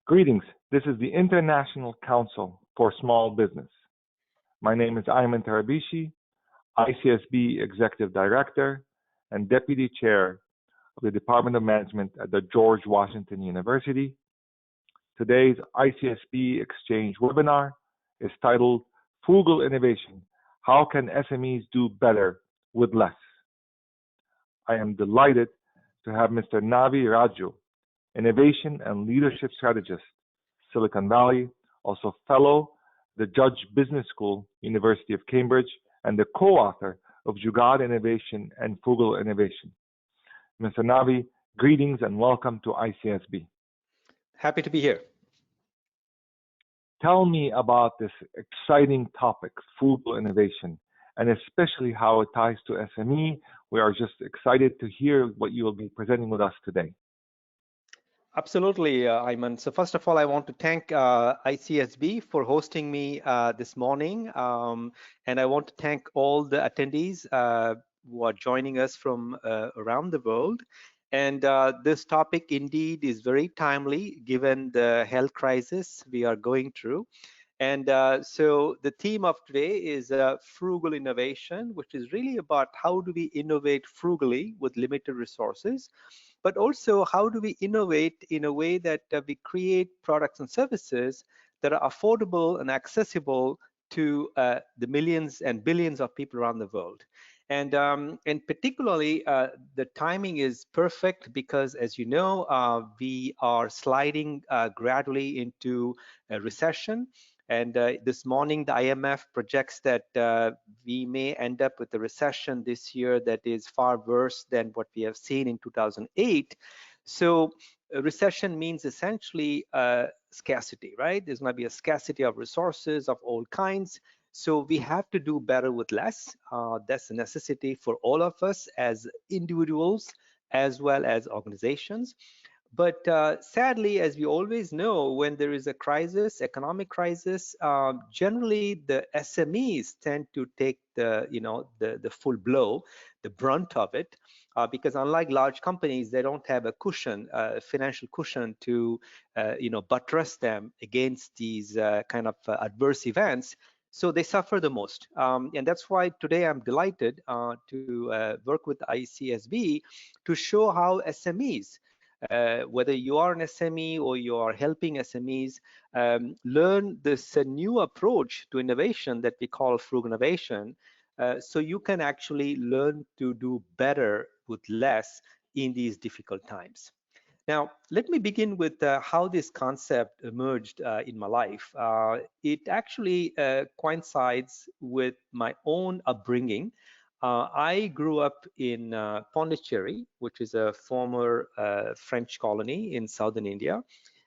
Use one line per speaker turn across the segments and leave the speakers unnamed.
Greetings. This is the International Council for Small Business. My name is Ayman Tarabishi, ICSB Executive Director and Deputy Chair of the Department of Management at the George Washington University. Today's ICSB Exchange webinar is titled Frugal Innovation: How Can SMEs Do Better with Less? I am delighted to have Mr. Navi Raju, Innovation and Leadership Strategist, Silicon Valley, also Fellow, the Judge Business School, University of Cambridge, and the co-author of Jugaad Innovation and Frugal Innovation. Mr. Navi, greetings and welcome to ICSB.
Happy to be here.
Tell me about this exciting topic, frugal innovation, and especially how it ties to SME. We are just excited to hear what you will be presenting with us today.
Absolutely, Ayman. So first of all, I want to thank ICSB for hosting me this morning. And I want to thank all the attendees who are joining us from around the world. And this topic indeed is very timely given the health crisis we are going through. And so the theme of today is frugal innovation, which is really about how do we innovate frugally with limited resources, but also how do we innovate in a way that we create products and services that are affordable and accessible to the millions and billions of people around the world. And particularly, the timing is perfect because, as you know, we are sliding gradually into a recession. And this morning, the IMF projects that we may end up with a recession this year that is far worse than what we have seen in 2008. So a recession means essentially scarcity, right? There's going to be a scarcity of resources of all kinds. So we have to do better with less. That's a necessity for all of us as individuals as well as organizations. But sadly, as we always know, when there is a crisis, economic crisis, generally the SMEs tend to take the full blow, the brunt of it, because unlike large companies, they don't have a cushion, financial cushion to buttress them against these kind of adverse events. So they suffer the most. And that's why today I'm delighted to work with ICSB to show how SMEs, whether you are an SME or you are helping SMEs, learn this new approach to innovation that we call frugal innovation, so you can actually learn to do better with less in these difficult times. Now, let me begin with how this concept emerged in my life. It actually coincides with my own upbringing. I grew up in Pondicherry, which is a former French colony in southern India,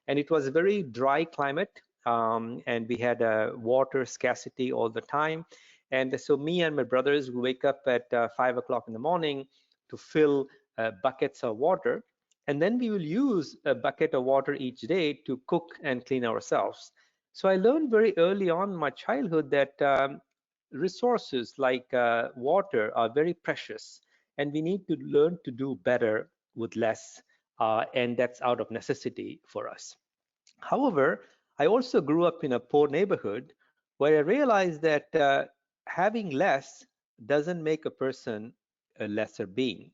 and it was a very dry climate, and we had water scarcity all the time. And so me and my brothers would wake up at 5 o'clock in the morning to fill buckets of water, and then we will use a bucket of water each day to cook and clean ourselves. So I learned very early on in my childhood that resources like water are very precious, and we need to learn to do better with less, and that's out of necessity for us. However, I also grew up in a poor neighborhood where I realized that having less doesn't make a person a lesser being.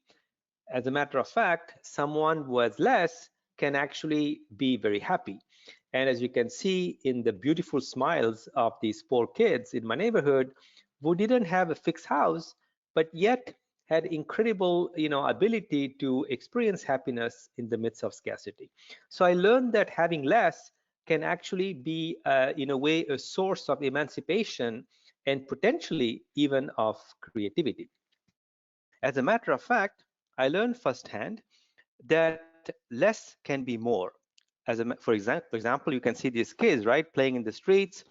As a matter of fact, someone who has less can actually be very happy. And as you can see in the beautiful smiles of these poor kids in my neighborhood who didn't have a fixed house, but yet had incredible ability to experience happiness in the midst of scarcity. So I learned that having less can actually be, in a way, a source of emancipation and potentially even of creativity. As a matter of fact, I learned firsthand that less can be more. For example, you can see these kids, right, playing in the streets,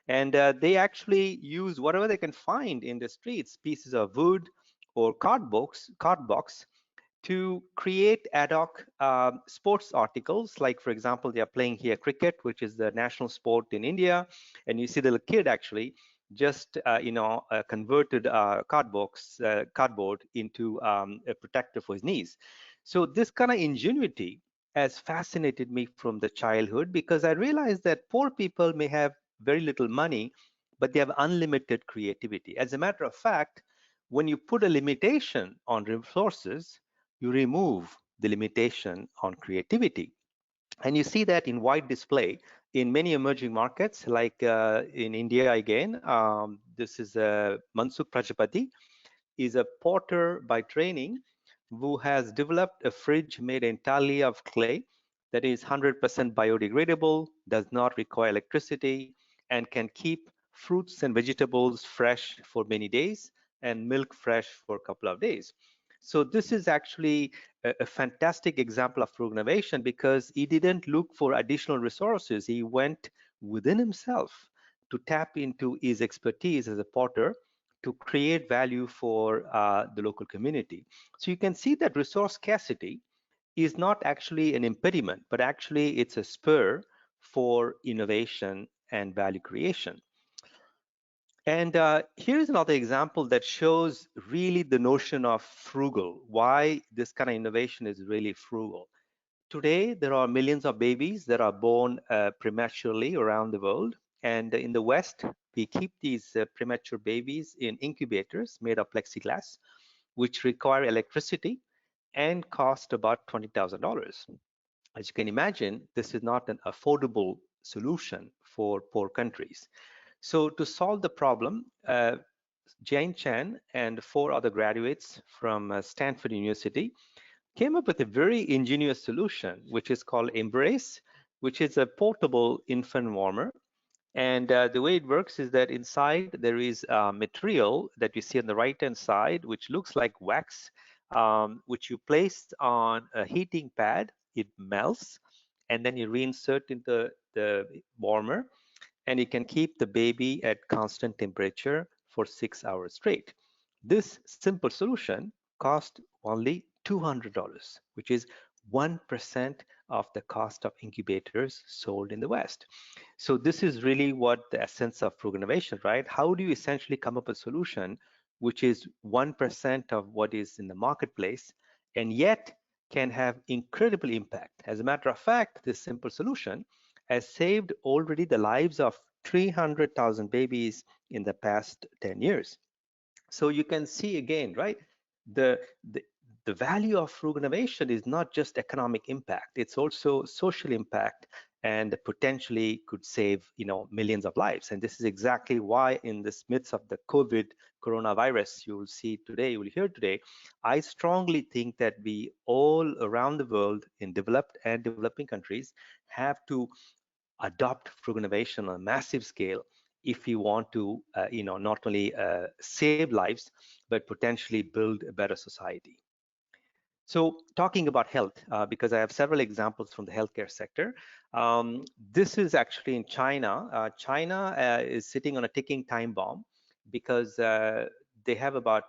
and they actually use whatever they can find in the streets, pieces of wood or cardbox, to create ad hoc sports articles. Like, for example, they are playing here cricket, which is the national sport in India, and you see the little kid actually just converted cardboard into a protector for his knees. So this kind of ingenuity has fascinated me from the childhood, because I realized that poor people may have very little money, but they have unlimited creativity. As a matter of fact, when you put a limitation on resources, you remove the limitation on creativity. And you see that in wide display in many emerging markets, like in India again. This is Mansukh Prajapati, is a potter by training who has developed a fridge made entirely of clay that is 100% biodegradable, does not require electricity, and can keep fruits and vegetables fresh for many days and milk fresh for a couple of days. So this is actually a fantastic example of frugal innovation, because he didn't look for additional resources. He went within himself to tap into his expertise as a potter to create value for the local community. So you can see that resource scarcity is not actually an impediment, but actually it's a spur for innovation and value creation. And here's another example that shows really the notion of frugal, why this kind of innovation is really frugal. Today, there are millions of babies that are born prematurely around the world. And in the West, we keep these premature babies in incubators made of plexiglass, which require electricity and cost about $20,000. As you can imagine, this is not an affordable solution for poor countries. So to solve the problem, Jane Chan and 4 other graduates from Stanford University came up with a very ingenious solution, which is called Embrace, which is a portable infant warmer. And the way it works is that inside there is material that you see on the right-hand side, which looks like wax, which you place on a heating pad. It melts, and then you reinsert into the warmer, and you can keep the baby at constant temperature for 6 hours straight. This simple solution cost only $200, which is 1% of the cost of incubators sold in the West. So this is really what the essence of frugal innovation, right? How do you essentially come up with a solution which is 1% of what is in the marketplace, and yet can have incredible impact? As a matter of fact, this simple solution has saved already the lives of 300,000 babies in the past 10 years. So you can see again, right? The, the, the value of frugal innovation is not just economic impact, it's also social impact, and potentially could save, millions of lives. And this is exactly why in this midst of the COVID coronavirus you will see today, you will hear today, I strongly think that we all around the world in developed and developing countries have to adopt frugal innovation on a massive scale if we want to, not only save lives, but potentially build a better society. So talking about health, because I have several examples from the healthcare sector. This is actually in China. China is sitting on a ticking time bomb, because they have about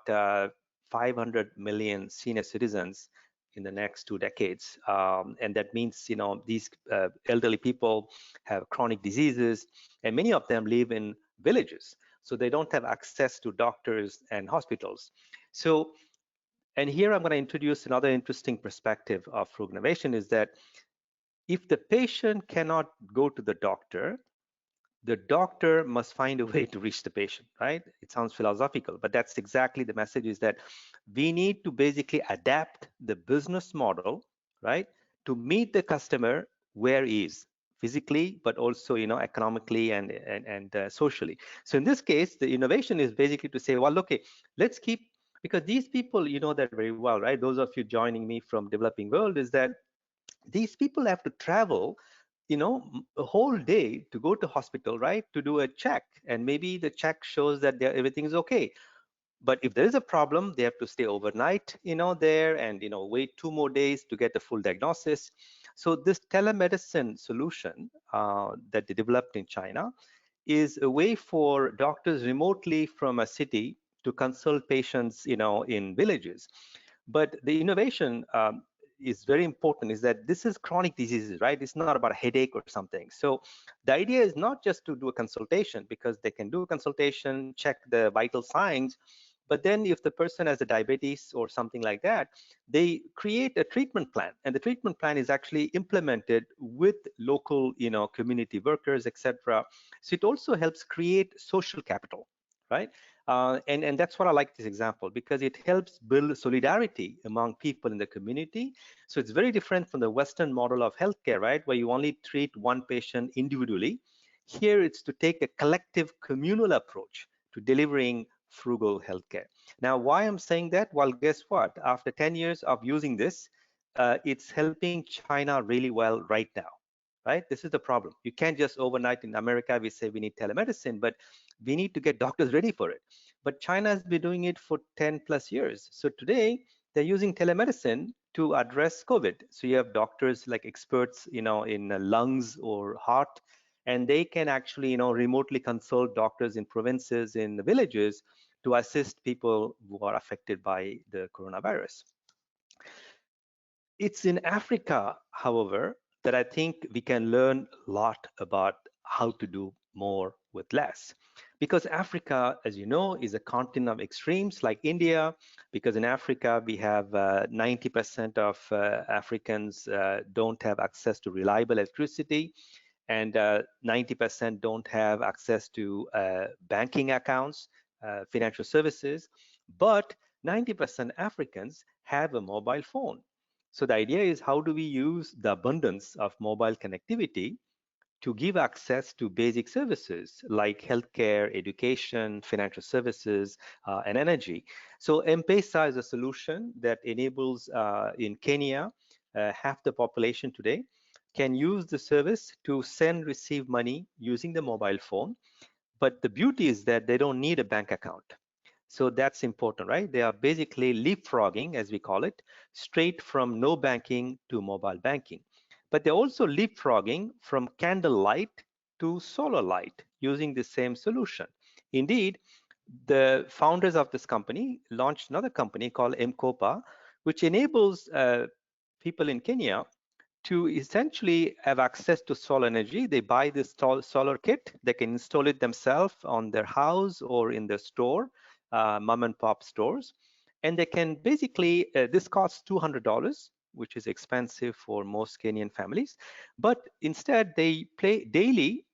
500 million senior citizens in the next 2 decades. And that means, these elderly people have chronic diseases, and many of them live in villages. So they don't have access to doctors and hospitals. So, and here I'm going to introduce another interesting perspective of frugal innovation, is that if the patient cannot go to the doctor must find a way to reach the patient, right? It sounds philosophical, but that's exactly the message, is that we need to basically adapt the business model, right, to meet the customer where he is physically, but also, economically and socially. So in this case, the innovation is basically to say, well, okay, let's keep, because these people, you know that very well, right? Those of you joining me from developing world, is that these people have to travel, a whole day to go to hospital, right, to do a check, and maybe the check shows that everything is okay, but if there is a problem, they have to stay overnight, there, and wait 2 more days to get the full diagnosis. So this telemedicine solution that they developed in China is a way for doctors remotely from a city to consult patients, in villages. But the innovation is very important, is that this is chronic diseases, right? It's not about a headache or something. So the idea is not just to do a consultation, because they can do a consultation, check the vital signs, But then if the person has a diabetes or something like that, they create a treatment plan, and the treatment plan is actually implemented with local, community workers, etc. So it also helps create social capital, right? And that's what I like this example, because it helps build solidarity among people in the community. So it's very different from the Western model of healthcare, right, where you only treat one patient individually. Here it's to take a collective communal approach to delivering frugal healthcare. Now, why I'm saying that? Well, guess what? After 10 years of using this, it's helping China really well right now, right? This is the problem. You can't just overnight in America, we say we need telemedicine, but we need to get doctors ready for it. But China has been doing it for 10 plus years. So today they're using telemedicine to address COVID. So you have doctors like experts, in lungs or heart, and they can actually, remotely consult doctors in provinces, in the villages, to assist people who are affected by the coronavirus. It's in Africa, however, that I think we can learn a lot about how to do more with less. Because Africa, as you know, is a continent of extremes like India, because in Africa we have 90% of Africans don't have access to reliable electricity, and 90% don't have access to banking accounts, financial services, but 90% Africans have a mobile phone. So the idea is, how do we use the abundance of mobile connectivity to give access to basic services like healthcare, education, financial services, and energy? So M-Pesa is a solution that enables, in Kenya, half the population today can use the service to send, receive money using the mobile phone. But the beauty is that they don't need a bank account. So that's important, right? They are basically leapfrogging, as we call it, straight from no banking to mobile banking. But they're also leapfrogging from candlelight to solar light using the same solution. Indeed, the founders of this company launched another company called M-Kopa, which enables people in Kenya to essentially have access to solar energy. They buy this solar kit, they can install it themselves on their house or in their store, mom and pop stores, and they can basically, this costs $200, which is expensive for most Kenyan families, but instead they pay daily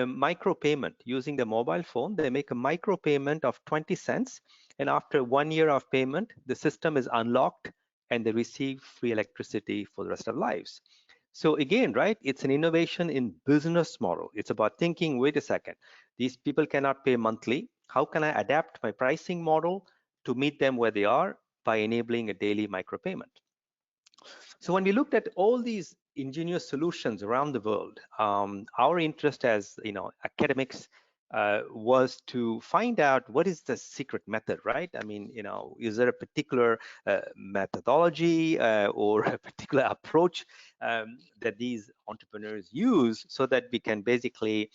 micro payment using the mobile phone. They make a micro payment of 20 cents, and after 1 year of payment, the system is unlocked and they receive free electricity for the rest of lives. So again, right, it's an innovation in business model. It's about thinking, wait a second, these people cannot pay monthly. How can I adapt my pricing model to meet them where they are by enabling a daily micropayment? So when we looked at all these ingenious solutions around the world, our interest as academics was to find out what is the secret method, right? I mean, is there a particular methodology or a particular approach that these entrepreneurs use so that we can basically,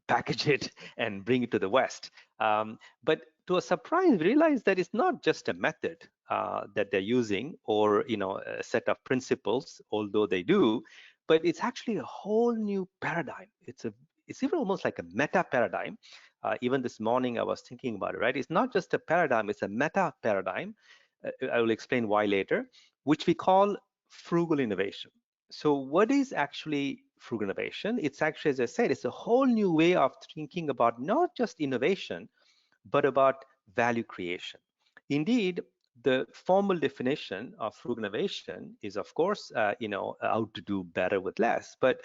package it and bring it to the West? But to a surprise, we realized that it's not just a method that they're using or a set of principles, although they do, but it's actually a whole new paradigm. It's even almost like a meta paradigm. Even this morning I was thinking about it, right? It's not just a paradigm, it's a meta paradigm. I will explain why later, which we call frugal innovation. So what is actually frugal innovation? It's actually, as I said, it's a whole new way of thinking about not just innovation, but about value creation. Indeed, the formal definition of frugal innovation is, of course, how to do better with less. But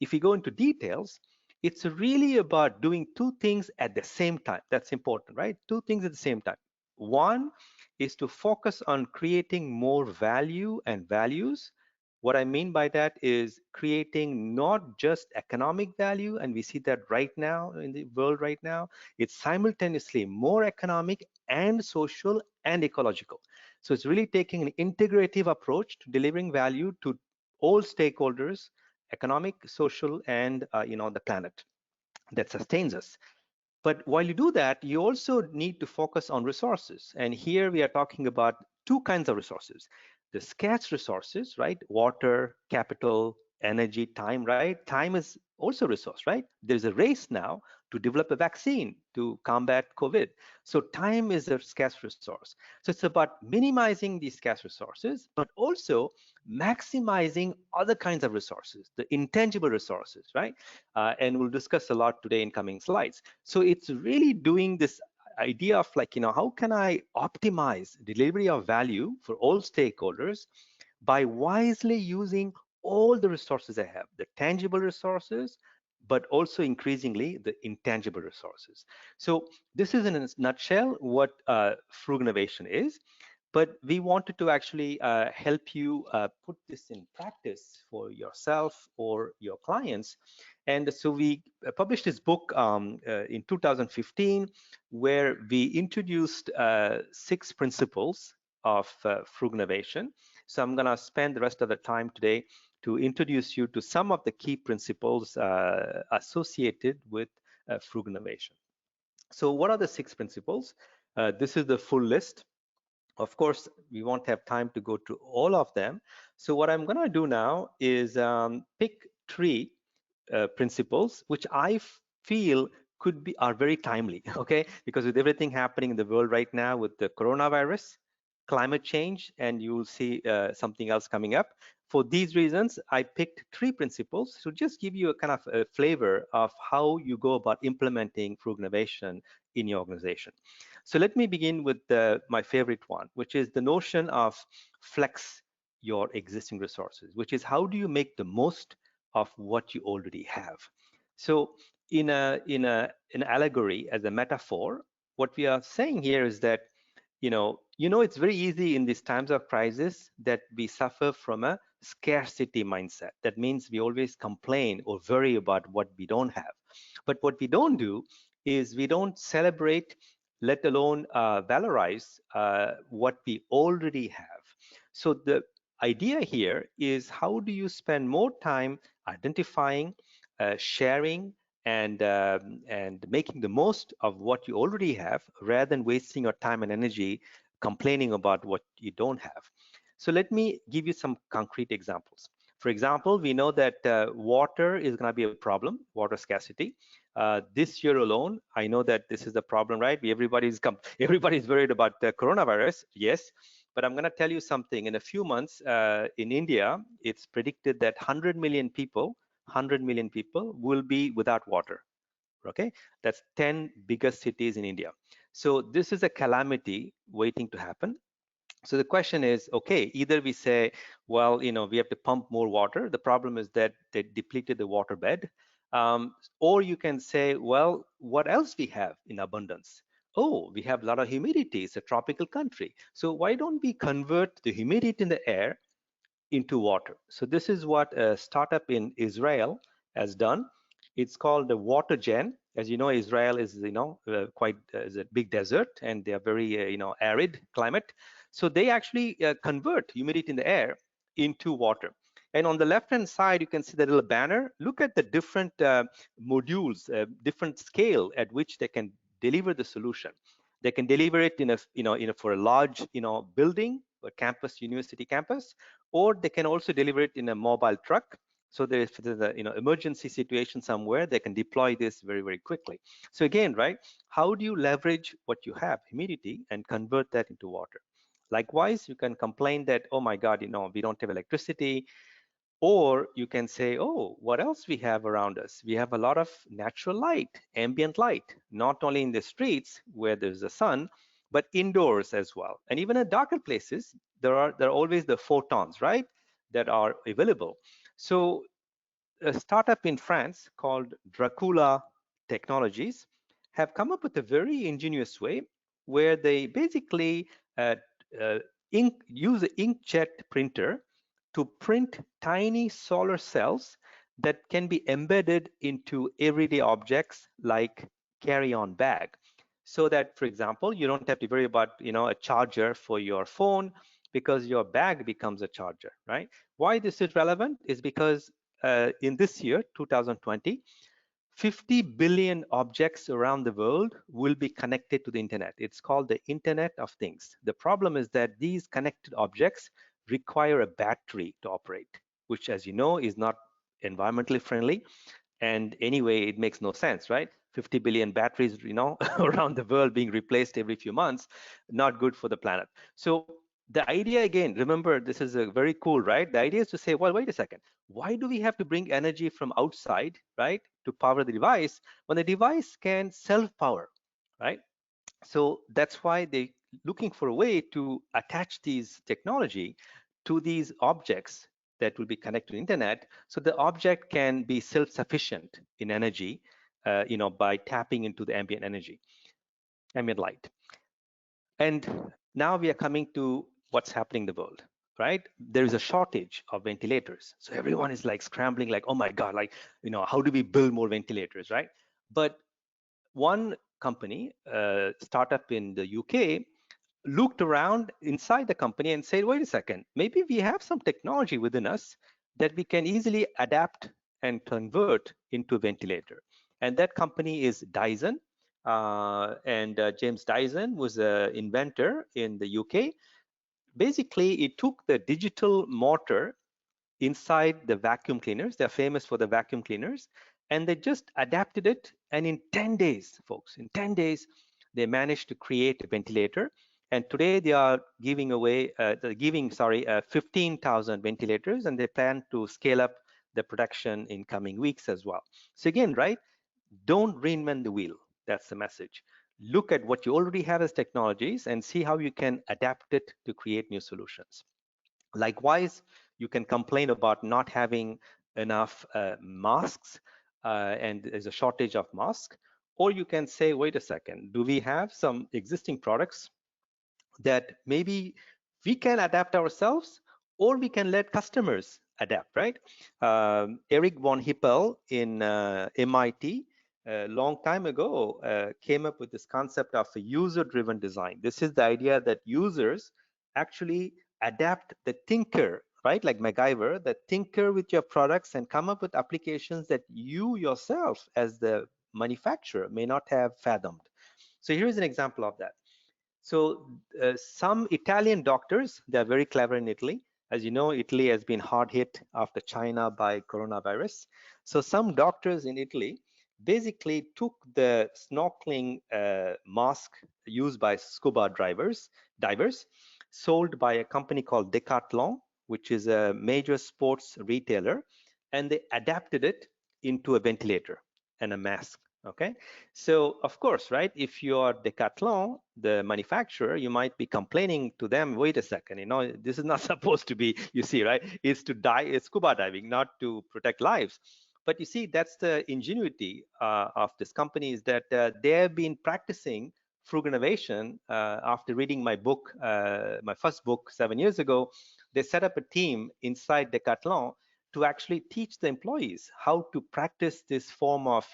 if you go into details, it's really about doing two things at the same time. That's important, right? Two things at the same time. One is to focus on creating more value and values. What I mean by that is creating not just economic value, and we see that right now in the world right now, it's simultaneously more economic and social and ecological. So it's really taking an integrative approach to delivering value to all stakeholders, economic, social, and the planet that sustains us. But while you do that, you also need to focus on resources. And here we are talking about two kinds of resources. The scarce resources, right? Water, capital, energy, time, right? Time is also a resource, right? There's a race now to develop a vaccine to combat COVID. So time is a scarce resource. So it's about minimizing these scarce resources, but also maximizing other kinds of resources, the intangible resources, right? And we'll discuss a lot today in coming slides. So it's really doing this idea of like, how can I optimize delivery of value for all stakeholders by wisely using all the resources I have, the tangible resources, but also increasingly the intangible resources. So this is in a nutshell what Fruginnovation is, but we wanted to actually help you put this in practice for yourself or your clients. And so we published this book in 2015, where we introduced 6 principles of Fruginnovation. So I'm going to spend the rest of the time today to introduce you to some of the key principles associated with Fruginnovation. So what are the 6 principles? This is the full list. Of course, we won't have time to go to all of them. So what I'm going to do now is pick 3 principles which I feel are very timely, okay? Because with everything happening in the world right now with the coronavirus, climate change, and you will see something else coming up. For these reasons, I picked 3 principles to just give you a kind of a flavor of how you go about implementing Fruginnovation in your organization. So let me begin with my favorite one, which is the notion of flex your existing resources, which is how do you make the most of what you already have. So in an allegory, as a metaphor, what we are saying here is that it's very easy in these times of crisis that we suffer from a scarcity mindset. That means we always complain or worry about what we don't have. But what we don't do is we don't celebrate, let alone valorize what we already have. So the idea here is how do you spend more time identifying, sharing, and making the most of what you already have rather than wasting your time and energy complaining about what you don't have. So let me give you some concrete examples. For example, we know that water is going to be a problem, water scarcity. This year alone, I know that this is a problem, right? Everybody's worried about the coronavirus, yes. But I'm going to tell you something. In a few months, in India, it's predicted that 100 million people will be without water. Okay, that's 10 biggest cities in India. So this is a calamity waiting to happen. So the question is, okay, either we say, well, we have to pump more water. The problem is that they depleted the water bed. Or you can say, well, what else we have in abundance? Oh, we have a lot of humidity. It's a tropical country. So why don't we convert the humidity in the air into water? So this is what a startup in Israel has done. It's called the WaterGen. As you know, Israel is is a big desert, and they are very arid climate. So they actually convert humidity in the air into water. And on the left-hand side, you can see the little banner. Look at the different modules, different scale at which they can deliver the solution. They can deliver it for a large building, a campus, university campus, or they can also deliver it in a mobile truck. So if there's an emergency situation somewhere, they can deploy this very, very quickly. So again, right, how do you leverage what you have, humidity, and convert that into water? Likewise, you can complain that, oh my God, we don't have electricity. Or you can say, oh, what else we have around us? We have a lot of natural light, ambient light, not only in the streets where there's the sun, but indoors as well. And even in darker places, there are always the photons, right, that are available. So a startup in France called Dracula Technologies have come up with a very ingenious way where they basically use an inkjet printer to print tiny solar cells that can be embedded into everyday objects like carry-on bag. So that, for example, you don't have to worry about a charger for your phone because your bag becomes a charger, right? Why this is relevant is because in this year, 2020, 50 billion objects around the world will be connected to the internet. It's called the Internet of Things. The problem is that these connected objects require a battery to operate, which, as you know, is not environmentally friendly. And anyway, it makes no sense, right? 50 billion batteries, around the world being replaced every few months, not good for the planet. So the idea, again, remember, this is a very cool, right? The idea is to say, well, wait a second, why do we have to bring energy from outside, right, to power the device when the device can self-power, right? So that's why they're looking for a way to attach these technology to these objects that will be connected to the internet, so the object can be self-sufficient in energy, by tapping into the ambient energy, ambient light. And now we are coming to what's happening in the world, right? There is a shortage of ventilators. So everyone is like scrambling, like, oh my God, like, how do we build more ventilators, right? But one company, startup in the UK, looked around inside the company and said, wait a second, maybe we have some technology within us that we can easily adapt and convert into a ventilator. And that company is Dyson. And James Dyson was an inventor in the UK. Basically, it took the digital motor inside the vacuum cleaners. They're famous for the vacuum cleaners. And they just adapted it. And in 10 days, folks, in 10 days, they managed to create a ventilator. And today they are giving away, 15,000 ventilators, and they plan to scale up the production in coming weeks as well. So again, right, don't reinvent the wheel. That's the message. Look at what you already have as technologies and see how you can adapt it to create new solutions. Likewise, you can complain about not having enough masks, and there's a shortage of masks, or you can say, wait a second, do we have some existing products that maybe we can adapt ourselves, or we can let customers adapt, right? Eric von Hippel in MIT a long time ago came up with this concept of a user-driven design. This is the idea that users actually adapt, the tinker, right? Like MacGyver, the tinker with your products and come up with applications that you yourself as the manufacturer may not have fathomed. So here's an example of that. So some Italian doctors, they're very clever in Italy. As you know, Italy has been hard hit after China by coronavirus. So some doctors in Italy basically took the snorkeling mask used by scuba divers, sold by a company called Decathlon, which is a major sports retailer, and they adapted it into a ventilator and a mask. Okay, so of course, right, if you are Decathlon, the manufacturer, you might be complaining to them, wait a second, this is not supposed to be, you see, right, it's to die, it's scuba diving, not to protect lives. But you see, that's the ingenuity of this company, is that they have been practicing frugal innovation. After reading my book, my first book 7 years ago, they set up a team inside Decathlon to actually teach the employees how to practice this form of,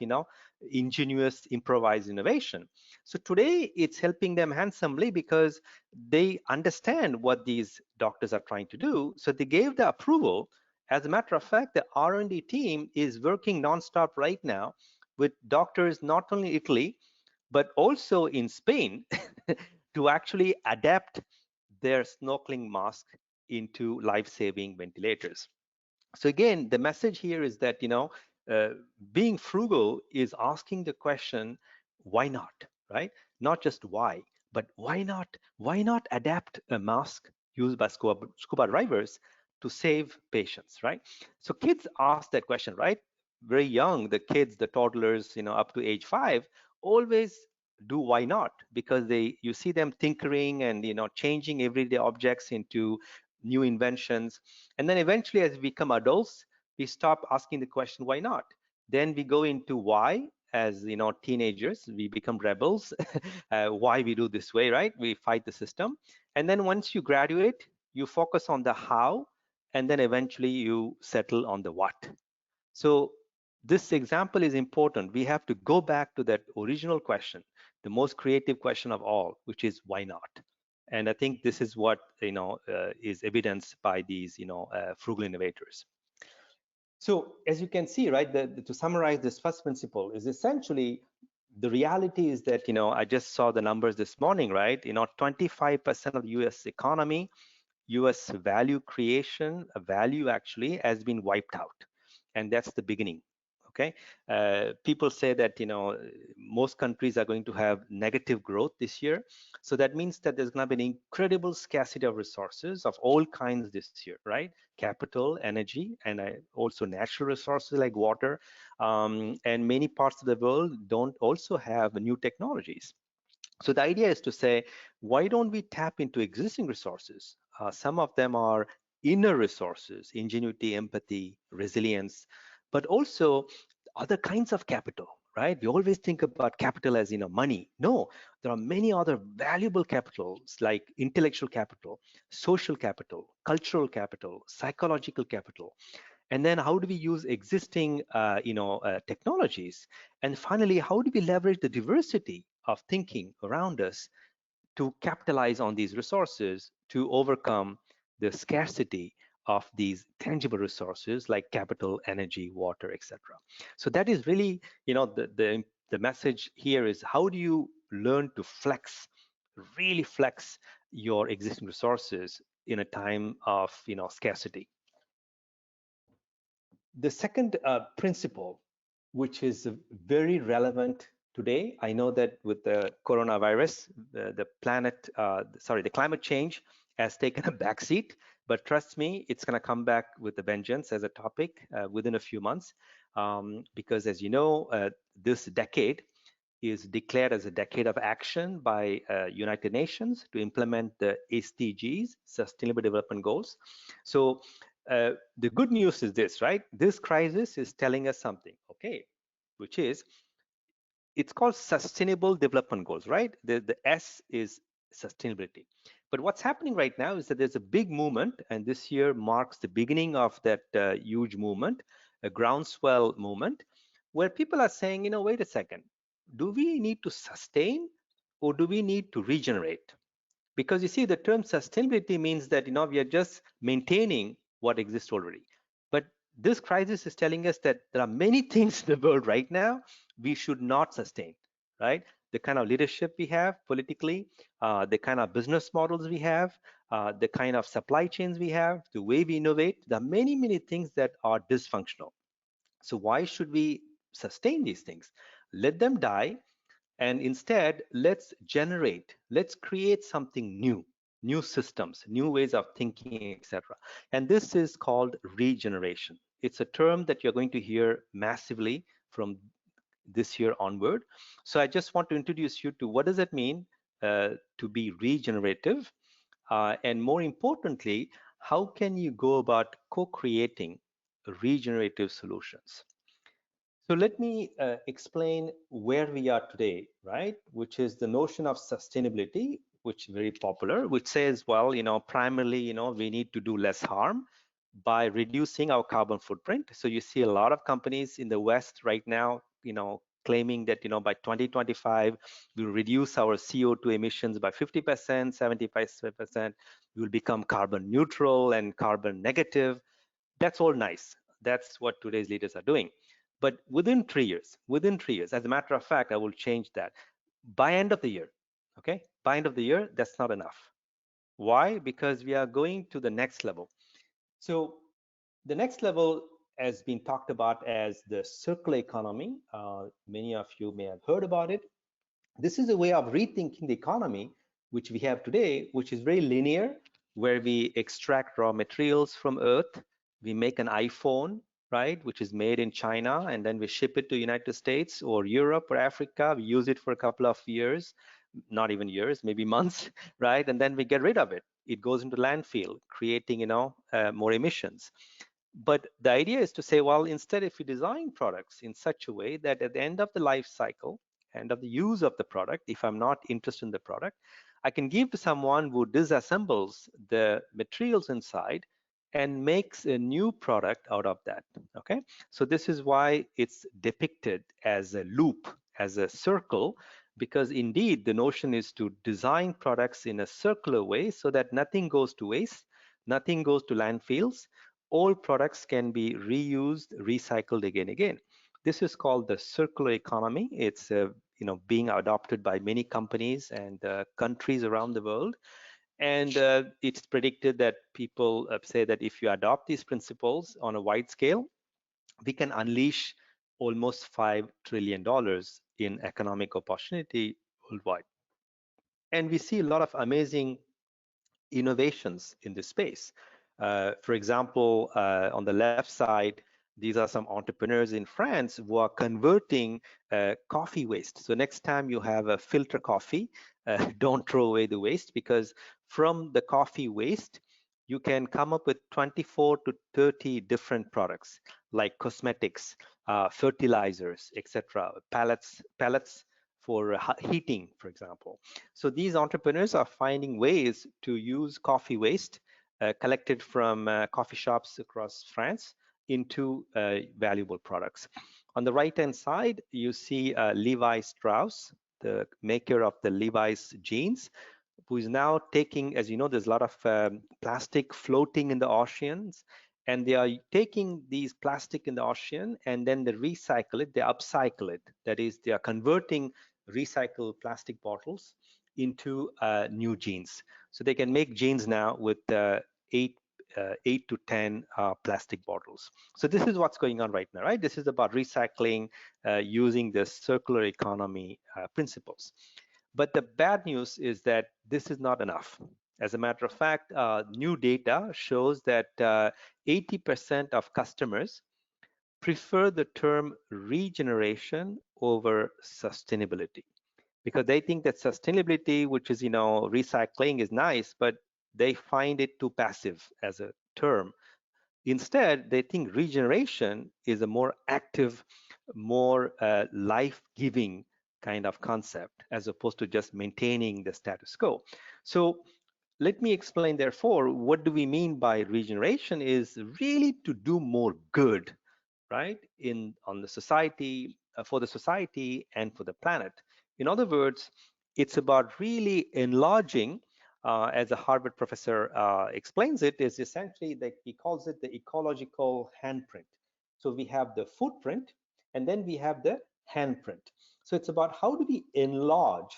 ingenious improvised innovation. So today it's helping them handsomely because they understand what these doctors are trying to do. So they gave the approval. As a matter of fact, the R&D team is working nonstop right now with doctors not only in Italy, but also in Spain to actually adapt their snorkeling mask into life-saving ventilators. So again, the message here is that, being frugal is asking the question, why not, right? Not just why, but why not? Why not adapt a mask used by scuba divers to save patients, right? So kids ask that question, right? Very young, the kids, the toddlers, up to age 5, always do why not, because you see them tinkering and changing everyday objects into new inventions. And then eventually, as we become adults, we stop asking the question, why not? Then we go into why. As teenagers, we become rebels. Why we do this way, right? We fight the system. And then once you graduate, you focus on the how, and then eventually you settle on the what. So this example is important. We have to go back to that original question, the most creative question of all, which is why not? And I think this is what is evidenced by these frugal innovators. So as you can see, right, to summarize this first principle is essentially, the reality is that I just saw the numbers this morning, right? 25% of the U.S. economy, U.S. value creation, value actually has been wiped out, and that's the beginning. Okay, people say that most countries are going to have negative growth this year, so that means that there's going to be an incredible scarcity of resources of all kinds this year, right? Capital, energy, and also natural resources like water, and many parts of the world don't also have new technologies. So the idea is to say, why don't we tap into existing resources? Some of them are inner resources, ingenuity, empathy, resilience, but also other kinds of capital, right? We always think about capital as money. No, there are many other valuable capitals like intellectual capital, social capital, cultural capital, psychological capital. And then how do we use existing technologies? And finally, how do we leverage the diversity of thinking around us to capitalize on these resources to overcome the scarcity of these tangible resources like capital, energy, water, etc. So that is really, the message here is, how do you learn to really flex your existing resources in a time of scarcity? The second principle, which is very relevant today, I know that with the coronavirus, the climate change has taken a backseat, but trust me, it's going to come back with a vengeance as a topic within a few months, because as you know, this decade is declared as a decade of action by United Nations to implement the SDGs, Sustainable Development Goals. So the good news is this, right? This crisis is telling us something, okay, which is, it's called Sustainable Development Goals, right? The S is sustainability. But what's happening right now is that there's a big movement, and this year marks the beginning of that huge movement, a groundswell movement, where people are saying, wait a second, do we need to sustain or do we need to regenerate? Because you see, the term sustainability means that we are just maintaining what exists already. But this crisis is telling us that there are many things in the world right now we should not sustain, right? The kind of leadership we have politically, the kind of business models we have, the kind of supply chains we have, the way we innovate, there are many, many things that are dysfunctional. So why should we sustain these things? Let them die, and instead let's create something new systems, new ways of thinking, etc. And this is called regeneration. It's a term that you're going to hear massively from this year onward. So I just want to introduce you to what does it mean to be regenerative, and more importantly, how can you go about co-creating regenerative solutions. So let me explain where we are today, right? Which is the notion of sustainability, which is very popular, which says, well, primarily, we need to do less harm by reducing our carbon footprint. So you see a lot of companies in the West right now, claiming that, by 2025, we'll reduce our CO2 emissions by 50%, 75%. We will become carbon neutral and carbon negative. That's all nice. That's what today's leaders are doing. But within 3 years, as a matter of fact, I will change that. By end of the year, okay? By end of the year, that's not enough. Why? Because we are going to the next level. So the next level has been talked about as the circular economy. Many of you may have heard about it. This is a way of rethinking the economy, which we have today, which is very linear, where we extract raw materials from Earth, we make an iPhone, right, which is made in China, and then we ship it to United States or Europe or Africa. We use it for a couple of years, not even years, maybe months, right, and then we get rid of it. It goes into landfill, creating, more emissions. But the idea is to say, well, instead, if we design products in such a way that at the end of the life cycle, end of the use of the product, if I'm not interested in the product, I can give to someone who disassembles the materials inside and makes a new product out of that. Okay, so this is why it's depicted as a loop, as a circle, because indeed the notion is to design products in a circular way so that nothing goes to waste, nothing goes to landfills. All products can be reused, recycled again. This is called the circular economy. It's being adopted by many companies and countries around the world. And it's predicted that people say that if you adopt these principles on a wide scale, we can unleash almost $5 trillion in economic opportunity worldwide. And we see a lot of amazing innovations in this space. For example, on the left side, these are some entrepreneurs in France who are converting coffee waste. So next time you have a filter coffee, don't throw away the waste, because from the coffee waste, you can come up with 24 to 30 different products like cosmetics, fertilizers, etc., pellets for heating, for example. So these entrepreneurs are finding ways to use coffee waste collected from coffee shops across France into valuable products. On the right-hand side, you see Levi Strauss, the maker of the Levi's jeans, who is now taking, as you know, there's a lot of plastic floating in the oceans, and they are taking these plastic in the ocean and then they recycle it, they upcycle it. That is, they are converting recycled plastic bottles into new jeans. So they can make jeans now with eight to 10 plastic bottles. So this is what's going on right now, right? This is about recycling using the circular economy principles. But the bad news is that this is not enough. As a matter of fact, new data shows that 80% of customers prefer the term regeneration over sustainability, because they think that sustainability, which is, recycling, is nice, but they find it too passive as a term. Instead, they think regeneration is a more active, more life-giving kind of concept, as opposed to just maintaining the status quo. So let me explain, therefore, what do we mean by regeneration is really to do more good, right, on the society, for the society and for the planet. In other words, it's about really enlarging, as a Harvard professor explains it, is essentially that he calls it the ecological handprint. So we have the footprint, and then we have the handprint. So it's about how do we enlarge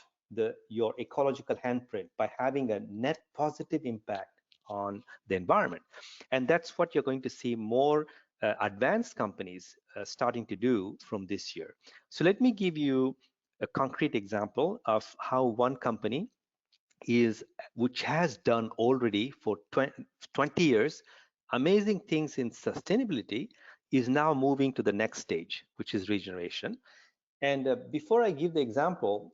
your ecological handprint by having a net positive impact on the environment. And that's what you're going to see more advanced companies starting to do from this year. So let me give you a concrete example of how one company which has done already for 20 years amazing things in sustainability, is now moving to the next stage, which is regeneration. And before I give the example,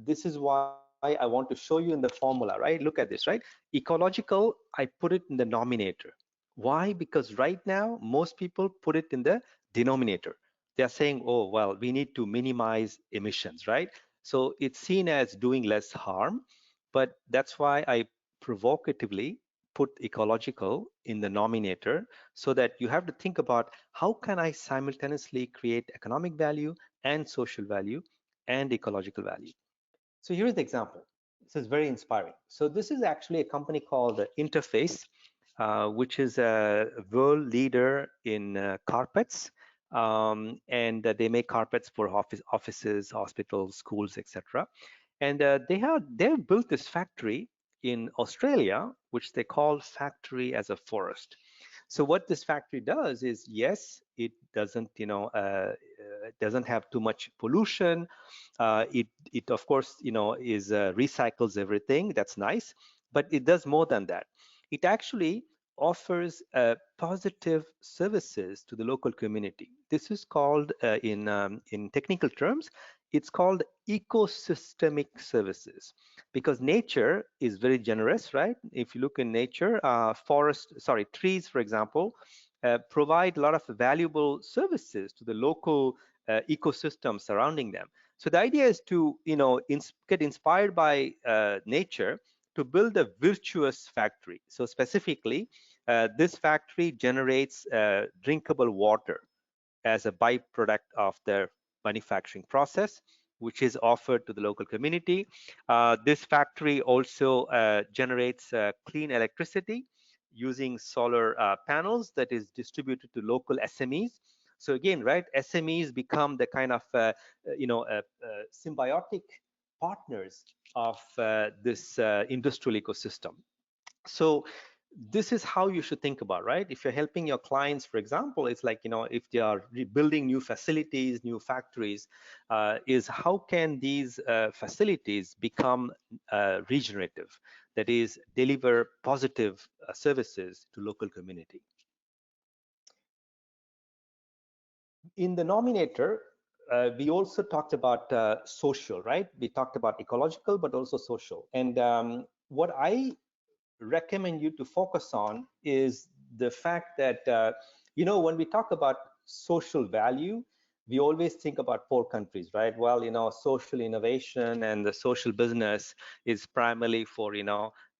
this is why I want to show you in the formula, right? Look at this, right? Ecological, I put it in the nominator. Why? Because right now, most people put it in the denominator. They're saying, oh, well, we need to minimize emissions, right? So it's seen as doing less harm, but that's why I provocatively put ecological in the nominator, so that you have to think about how can I simultaneously create economic value and social value and ecological value. So here's the example. This is very inspiring. So this is actually a company called Interface, which is a world leader in carpets, and they make carpets for offices, hospitals, schools, etc. And they've built this factory in Australia, which they call Factory as a Forest. So what this factory does is, yes, it doesn't, doesn't have too much pollution. It of course, is recycles everything. That's nice, but it does more than that. It actually offers positive services to the local community. This is called, in technical terms, it's called ecosystemic services, because nature is very generous, right? If you look in nature, trees, for example, provide a lot of valuable services to the local ecosystem surrounding them. So the idea is to, get inspired by nature to build a virtuous factory. So specifically, this factory generates drinkable water as a byproduct of their manufacturing process, which is offered to the local community. This factory also generates clean electricity using solar panels that is distributed to local SMEs. So again, right, SMEs become the kind of, symbiotic partners of this industrial ecosystem. So this is how you should think about, right? If you're helping your clients, for example, it's like, if they are building new facilities, new factories, is how can these facilities become regenerative, that is, deliver positive services to local community. In the nominator, we also talked about social, right? We talked about ecological, but also social. And what I recommend you to focus on is the fact that, when we talk about social value, we always think about poor countries, right? Well, social innovation and the social business is primarily for,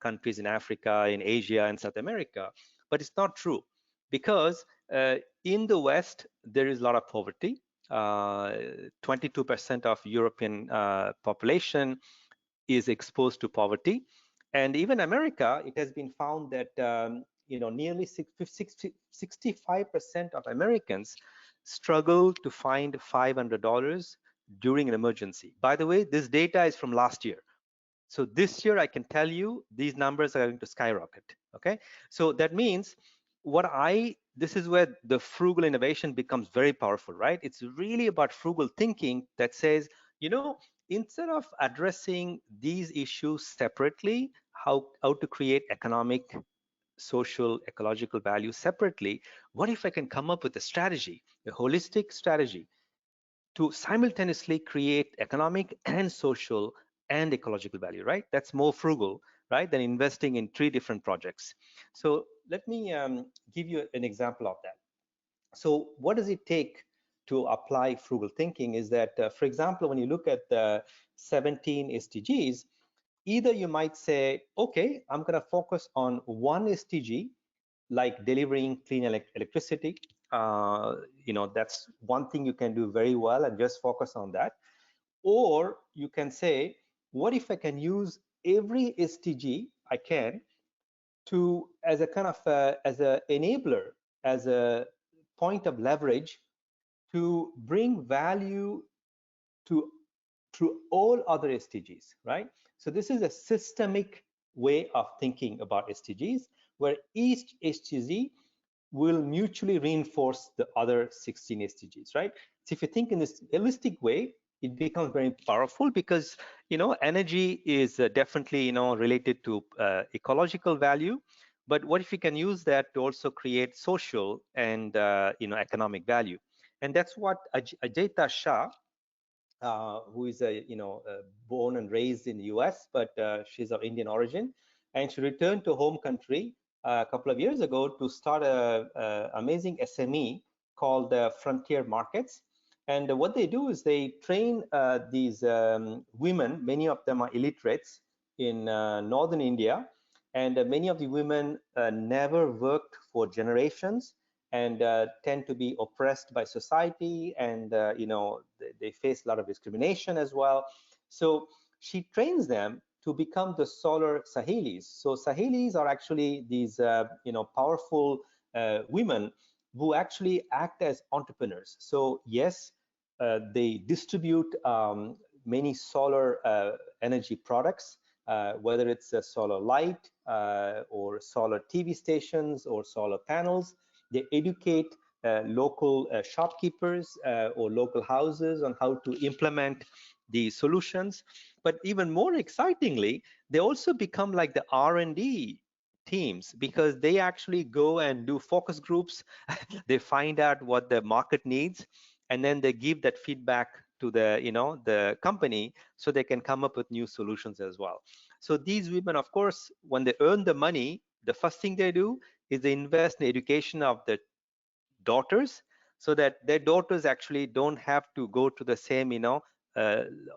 countries in Africa, in Asia, and South America. But it's not true, because in the West, there is a lot of poverty. 22% of European population is exposed to poverty. And even America, it has been found that nearly 65% of Americans struggle to find $500 during an emergency. By the way, this data is from last year. So this year, I can tell you these numbers are going to skyrocket. Okay, so that means this is where the frugal innovation becomes very powerful, right? It's really about frugal thinking that says, instead of addressing these issues separately, how to create economic, social, ecological value separately, what if I can come up with a strategy, a holistic strategy, to simultaneously create economic and social and ecological value, right? That's more frugal, right, than investing in 3 different projects. So let me give you an example of that. So what does it take to apply frugal thinking is that, for example, when you look at the 17 SDGs, either you might say, okay, I'm going to focus on one SDG, like delivering clean electricity. That's one thing you can do very well and just focus on that. Or you can say, what if I can use every SDG I can to, as a kind of as an enabler, as a point of leverage to bring value to through all other SDGs, right? So this is a systemic way of thinking about SDGs, where each SDG will mutually reinforce the other 16 SDGs, right? So if you think in this holistic way, it becomes very powerful, because energy is definitely related to ecological value. But what if you can use that to also create social and economic value? And that's what Ajaita Shah, who is born and raised in the US, but she's of Indian origin, and she returned to home country a couple of years ago to start a amazing SME called Frontier Markets. And what they do is they train these women. Many of them are illiterates in northern India, and many of the women never worked for generations, and tend to be oppressed by society, and they face a lot of discrimination as well. So she trains them to become the solar Sahelis. So Sahelis are actually these powerful women who actually act as entrepreneurs. So yes, they distribute many solar energy products, whether it's a solar light or solar TV stations or solar panels. They educate local shopkeepers or local houses on how to implement the solutions. But even more excitingly, they also become like the R&D teams, because they actually go and do focus groups. They find out what the market needs, and then they give that feedback to the company, so they can come up with new solutions as well. So these women, of course, when they earn the money, the first thing they do is they invest in the education of the daughters, so that their daughters actually don't have to go to the same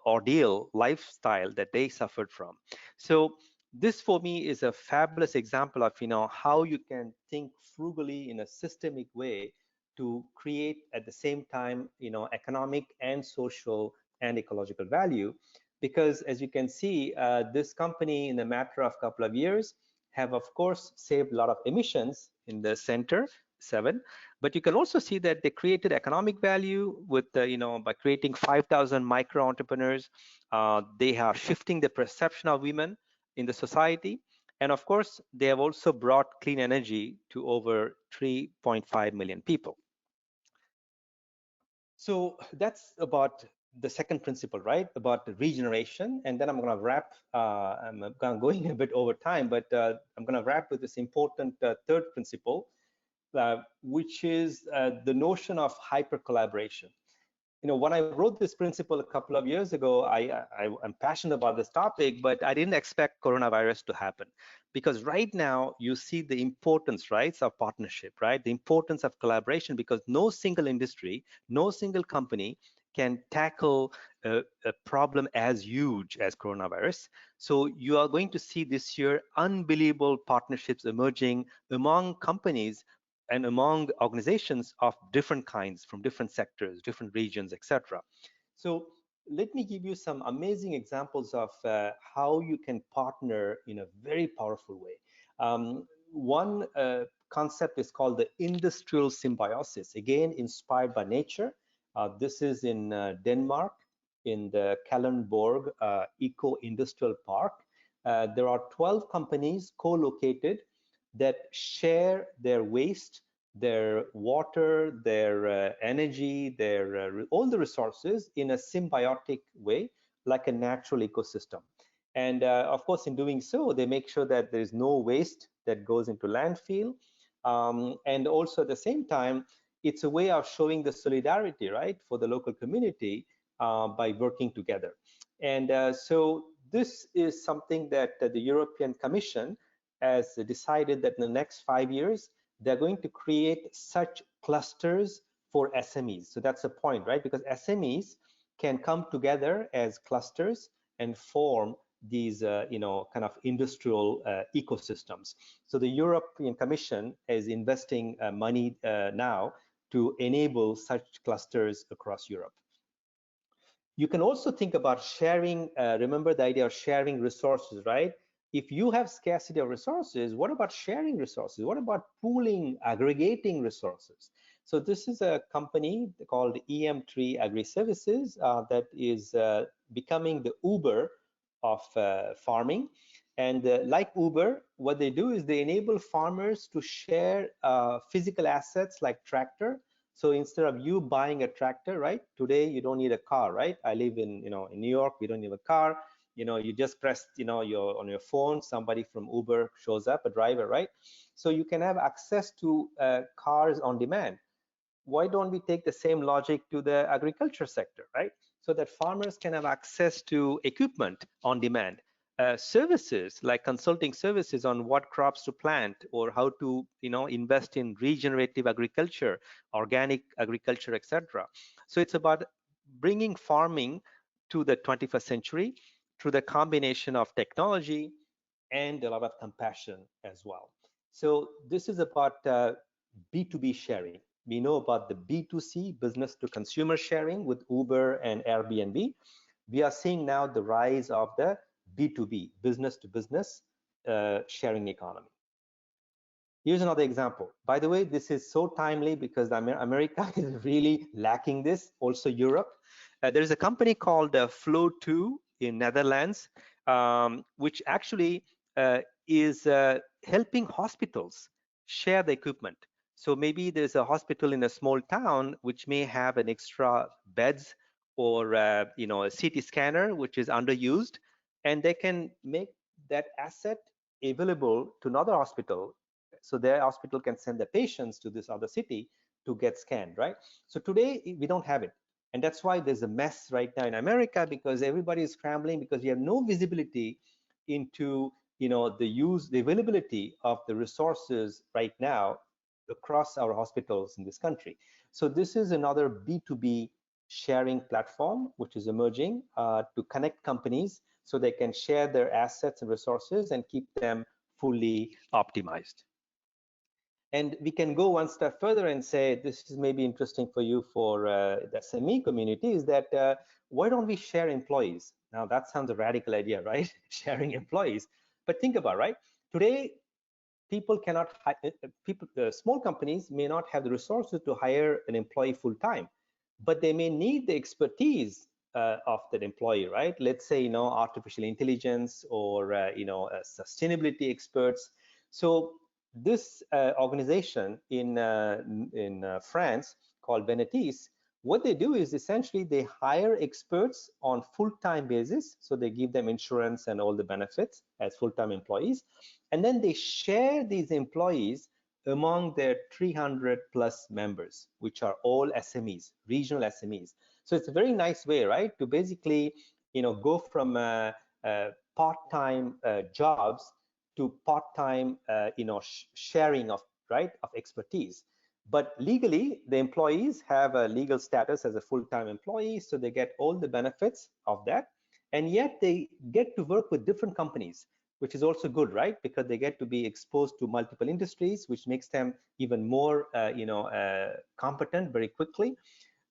ordeal lifestyle that they suffered from. So this for me is a fabulous example of how you can think frugally in a systemic way to create at the same time economic and social and ecological value. Because as you can see, this company in a matter of a couple of years have of course saved a lot of emissions in the center 7, but you can also see that they created economic value with by creating 5,000 micro entrepreneurs. They are shifting the perception of women in the society, And of course, they have also brought clean energy to over 3.5 million people. So that's about the second principle, right? About the regeneration. And then I'm going to wrap, I'm going a bit over time, but I'm going to wrap with this important third principle, which is the notion of hyper collaboration. You know, when I wrote this principle a couple of years ago, I'm passionate about this topic, but I didn't expect coronavirus to happen, because right now you see the importance, right, of partnership, right, the importance of collaboration, because no single industry, no single company can tackle a problem as huge as coronavirus. So you are going to see this year unbelievable partnerships emerging among companies and among organizations of different kinds, from different sectors, different regions, etc. So let me give you some amazing examples of how you can partner in a very powerful way. One concept is called the industrial symbiosis, again inspired by nature. This is in Denmark, in the Kalundborg Eco-Industrial Park. There are 12 companies co-located that share their waste, their water, their energy, their all the resources in a symbiotic way, like a natural ecosystem. And of course, in doing so, they make sure that there is no waste that goes into landfill. And also at the same time, it's a way of showing the solidarity, right, for the local community by working together. And so this is something that the European Commission has decided that in the next 5 years, they're going to create such clusters for SMEs. So that's the point, right? Because SMEs can come together as clusters and form these, kind of industrial ecosystems. So the European Commission is investing money now to enable such clusters across Europe. You can also think about sharing, remember the idea of sharing resources, right? If you have scarcity of resources, what about sharing resources? What about pooling, aggregating resources? So this is a company called EM3 Agri Services that is becoming the Uber of farming. And like Uber, what they do is they enable farmers to share physical assets like tractor. So instead of you buying a tractor, right? Today you don't need a car, right? I live in, in New York. We don't need a car. You just press, on your phone. Somebody from Uber shows up, a driver, right? So you can have access to cars on demand. Why don't we take the same logic to the agriculture sector, right? So that farmers can have access to equipment on demand. Services like consulting services on what crops to plant, or how to invest in regenerative agriculture, organic agriculture, etc. So it's about bringing farming to the 21st century through the combination of technology and a lot of compassion as well. So this is about B2B sharing. We know about the B2C, business to consumer sharing with Uber and Airbnb. We are seeing now the rise of the B2B, business to business sharing economy. Here's another example. By the way, this is so timely because America is really lacking this, also Europe. There is a company called Flow2 in Netherlands, which actually is helping hospitals share the equipment. So maybe there's a hospital in a small town which may have an extra beds, or a CT scanner which is underused, and they can make that asset available to another hospital, so their hospital can send the patients to this other city to get scanned, right? So today we don't have it, and that's why there's a mess right now in America, because everybody is scrambling because we have no visibility into the availability of the resources right now across our hospitals in this country. So this is another B2B sharing platform which is emerging to connect companies so they can share their assets and resources and keep them fully optimized. And we can go one step further and say, this is maybe interesting for you for the SME community, is that why don't we share employees? Now that sounds a radical idea, right? Sharing employees. But think about, right? Today, people cannot, small companies may not have the resources to hire an employee full time, but they may need the expertise of that employee, right? Let's say, artificial intelligence or, sustainability experts. So this organization in France called Venetis, what they do is essentially they hire experts on full-time basis. So they give them insurance and all the benefits as full-time employees. And then they share these employees among their 300 plus members, which are all SMEs, regional SMEs. So it's a very nice way, right, to basically, go from part-time jobs to part-time, sharing of expertise. But legally, the employees have a legal status as a full-time employee, so they get all the benefits of that. And yet they get to work with different companies, which is also good, right? Because they get to be exposed to multiple industries, which makes them even more, competent very quickly.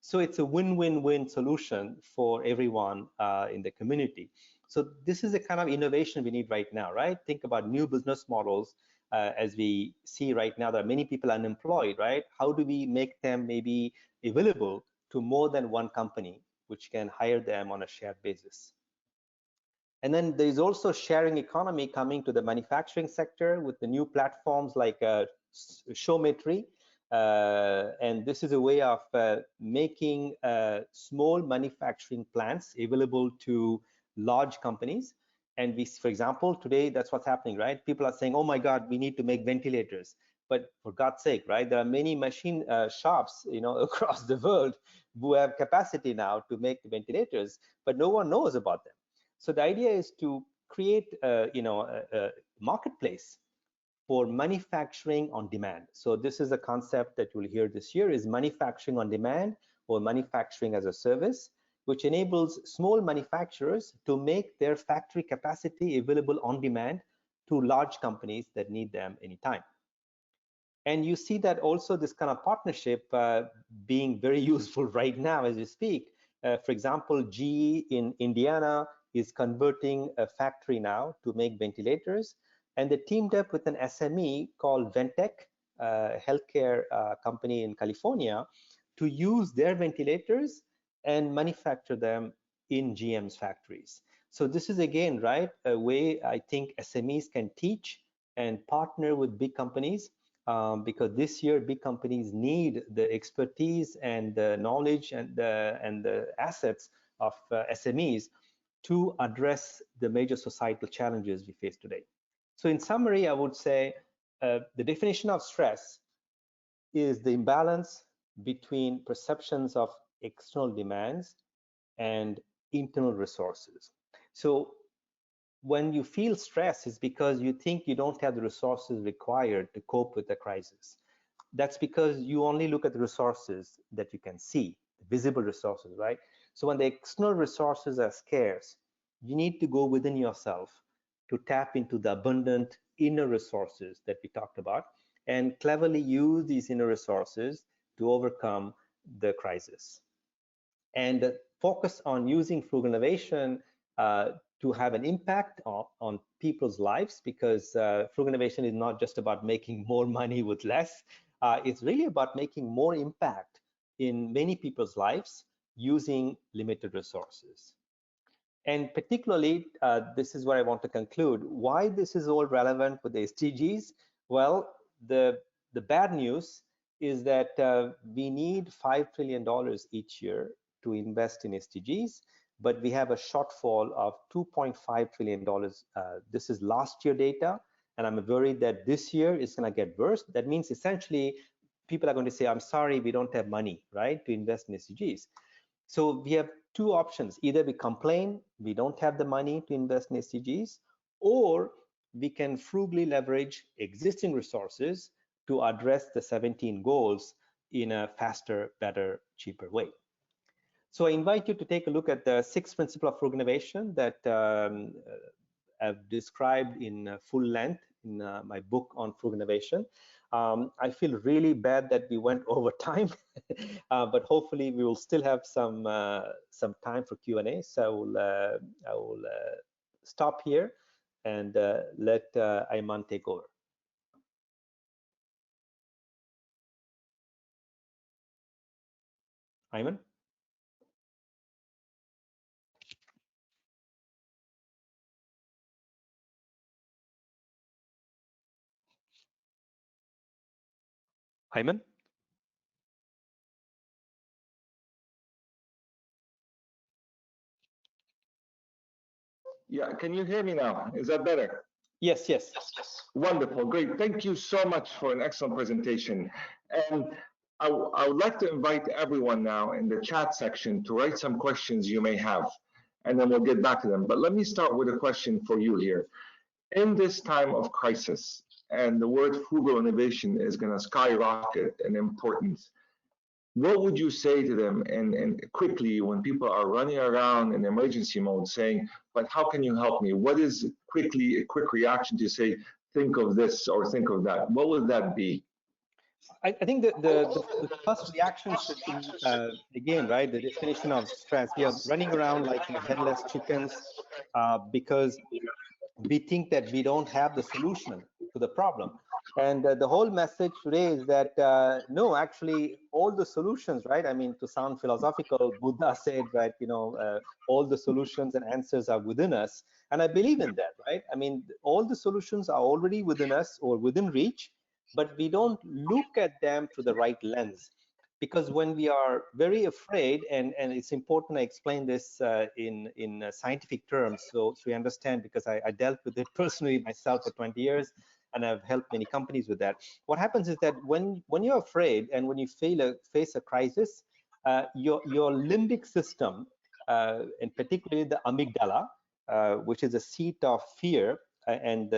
So it's a win-win-win solution for everyone in the community. So this is the kind of innovation we need right now, right? Think about new business models. As we see right now, there are many people unemployed, right? How do we make them maybe available to more than one company, which can hire them on a shared basis? And then there's also sharing economy coming to the manufacturing sector with the new platforms like Showmetry. And this is a way of making small manufacturing plants available to large companies. And we, for example, today, that's what's happening, right? People are saying, oh my God, we need to make ventilators. But for God's sake, right, there are many machine shops, across the world who have capacity now to make the ventilators, but no one knows about them. So the idea is to create, a marketplace for manufacturing on demand. So this is a concept that you'll hear this year, is manufacturing on demand or manufacturing as a service, which enables small manufacturers to make their factory capacity available on demand to large companies that need them anytime. And you see that also this kind of partnership being very useful right now as we speak. For example, GE in Indiana is converting a factory now to make ventilators, and they teamed up with an SME called Ventec, a healthcare company in California, to use their ventilators and manufacture them in GM's factories. So this is again, right, a way I think SMEs can teach and partner with big companies, because this year big companies need the expertise and the knowledge and the assets of SMEs to address the major societal challenges we face today. So in summary, I would say the definition of stress is the imbalance between perceptions of external demands and internal resources. So when you feel stress, it's because you think you don't have the resources required to cope with the crisis. That's because you only look at the resources that you can see, the visible resources, right? So when the external resources are scarce, you need to go within yourself to tap into the abundant inner resources that we talked about and cleverly use these inner resources to overcome the crisis. And focus on using frugal innovation to have an impact on people's lives, because frugal innovation is not just about making more money with less. It's really about making more impact in many people's lives using limited resources. And particularly, this is where I want to conclude, why this is all relevant with the SDGs. Well, the bad news is that we need $5 trillion each year to invest in SDGs, but we have a shortfall of $2.5 trillion. This is last year data, and I'm worried that this year is going to get worse. That means essentially people are going to say, I'm sorry, we don't have money, right, to invest in SDGs. So we have two options. Either we complain, we don't have the money to invest in SDGs, or we can frugally leverage existing resources to address the 17 goals in a faster, better, cheaper way. So I invite you to take a look at the 6 principles of frugal innovation that I've described in full length in my book on frugal innovation. I feel really bad that we went over time, but hopefully we will still have some time for Q&A. So I will stop here and let Ayman take over. Ayman? Ayman?
Yeah, can you hear me now? Is that better?
Yes, yes.
Wonderful, great. Thank you so much for an excellent presentation. And I would like to invite everyone now in the chat section to write some questions you may have, and then we'll get back to them. But let me start with a question for you here. In this time of crisis, and the word frugal innovation is going to skyrocket in importance, what would you say to them and quickly when people are running around in emergency mode saying, but how can you help me? What is quickly a quick reaction to say, think of this or think of that? What would that be?
I think the first reaction should be, again, right, the definition of stress. We are running around like headless chickens because we think that we don't have the solution to the problem. And the whole message today is that no, actually, all the solutions, right? I mean, to sound philosophical, Buddha said, right, all the solutions and answers are within us. And I believe in that, right? I mean, all the solutions are already within us or within reach, but we don't look at them through the right lens. Because when we are very afraid, and it's important I explain this in scientific terms, so you understand, because I dealt with it personally myself for 20 years, and I've helped many companies with that. What happens is that when you're afraid and when you face a crisis, your limbic system, and particularly the amygdala, which is a seat of fear, and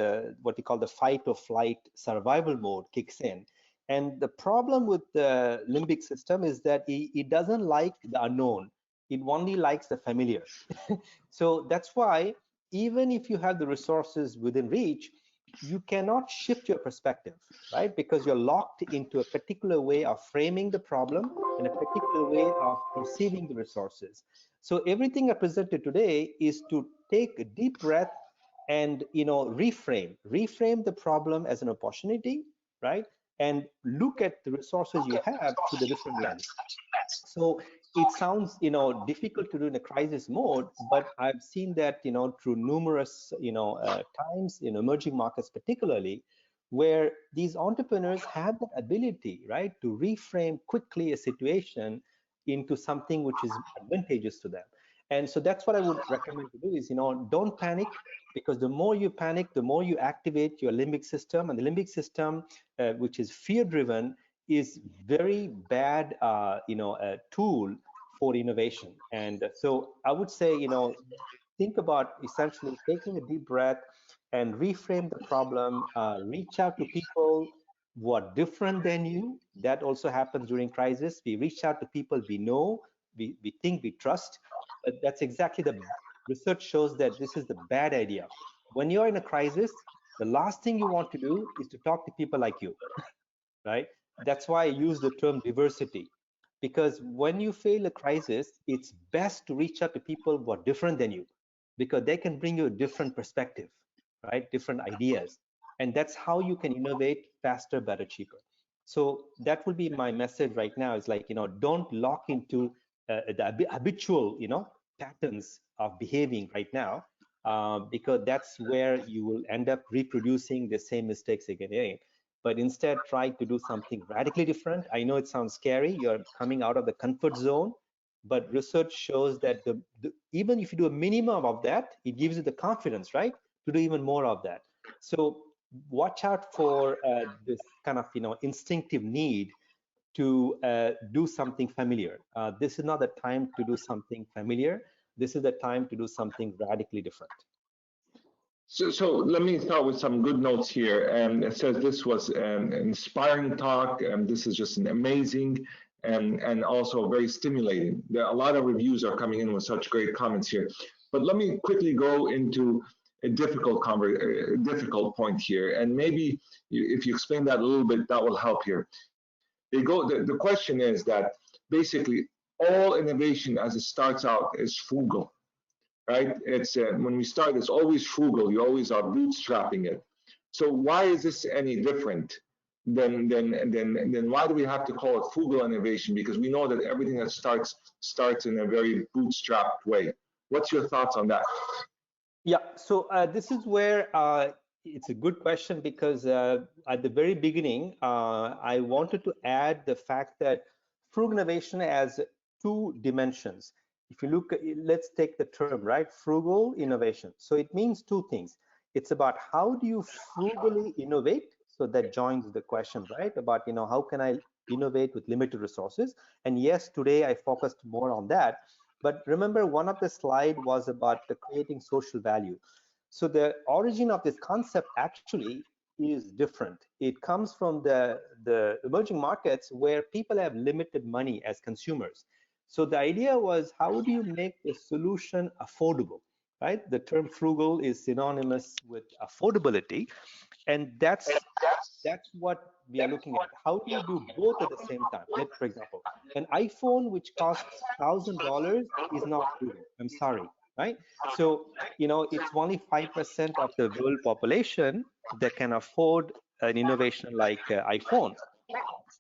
what we call the fight or flight survival mode kicks in. And the problem with the limbic system is that it doesn't like the unknown. It only likes the familiar. So that's why even if you have the resources within reach, you cannot shift your perspective, right? Because you're locked into a particular way of framing the problem and a particular way of perceiving the resources. So everything I presented today is to take a deep breath and reframe the problem as an opportunity, right? And look at the resources you have through the different lens. So it sounds difficult to do in a crisis mode, but I've seen that through numerous times in emerging markets particularly, where these entrepreneurs have that ability, right, to reframe quickly a situation into something which is advantageous to them. And so that's what I would recommend to do is don't panic, because the more you panic, the more you activate your limbic system, and the limbic system, which is fear driven, is very bad tool for innovation. And so I would say think about essentially taking a deep breath and reframe the problem, reach out to people who are different than you. That also happens during crisis. We reach out to people we know, we think, we trust. But that's exactly the research shows that this is the bad idea. When you're in a crisis, the last thing you want to do is to talk to people like you, right? That's why I use the term diversity, because when you fail a crisis, it's best to reach out to people who are different than you, because they can bring you a different perspective, right? Different ideas. And that's how you can innovate faster, better, cheaper. So that will be my message right now, is like, don't lock into the habitual, patterns of behaving right now, because that's where you will end up reproducing the same mistakes again. But instead try to do something radically different. I know it sounds scary, you're coming out of the comfort zone, but research shows that even if you do a minimum of that, it gives you the confidence, right, to do even more of that. So watch out for this kind of instinctive need to do something familiar. This is not the time to do something familiar. This is the time to do something radically different.
So let me start with some good notes here. It says this was an inspiring talk, and this is just an amazing and also very stimulating. A lot of reviews are coming in with such great comments here. But let me quickly go into a difficult point here, and maybe if you explain that a little bit, that will help here. The question is that basically all innovation as it starts out is frugal. Right? It's when we start, it's always frugal. You always are bootstrapping it. So why is this any different than why do we have to call it frugal innovation? Because we know that everything that starts in a very bootstrapped way. What's your thoughts on that?
Yeah. So this is where it's a good question because at the very beginning, I wanted to add the fact that frugal innovation has two dimensions. If you look, let's take the term, right? Frugal innovation. So it means two things. It's about how do you frugally innovate? So that joins the question, right? About, how can I innovate with limited resources? And yes, today I focused more on that. But remember, one of the slide was about the creating social value. So the origin of this concept actually is different. It comes from the emerging markets where people have limited money as consumers. So the idea was, how do you make the solution affordable, right? The term frugal is synonymous with affordability, and that's what we are looking at. How do you do both at the same time? For example, an iPhone which costs $1,000 is not frugal. I'm sorry, right? So, it's only 5% of the world population that can afford an innovation like iPhone.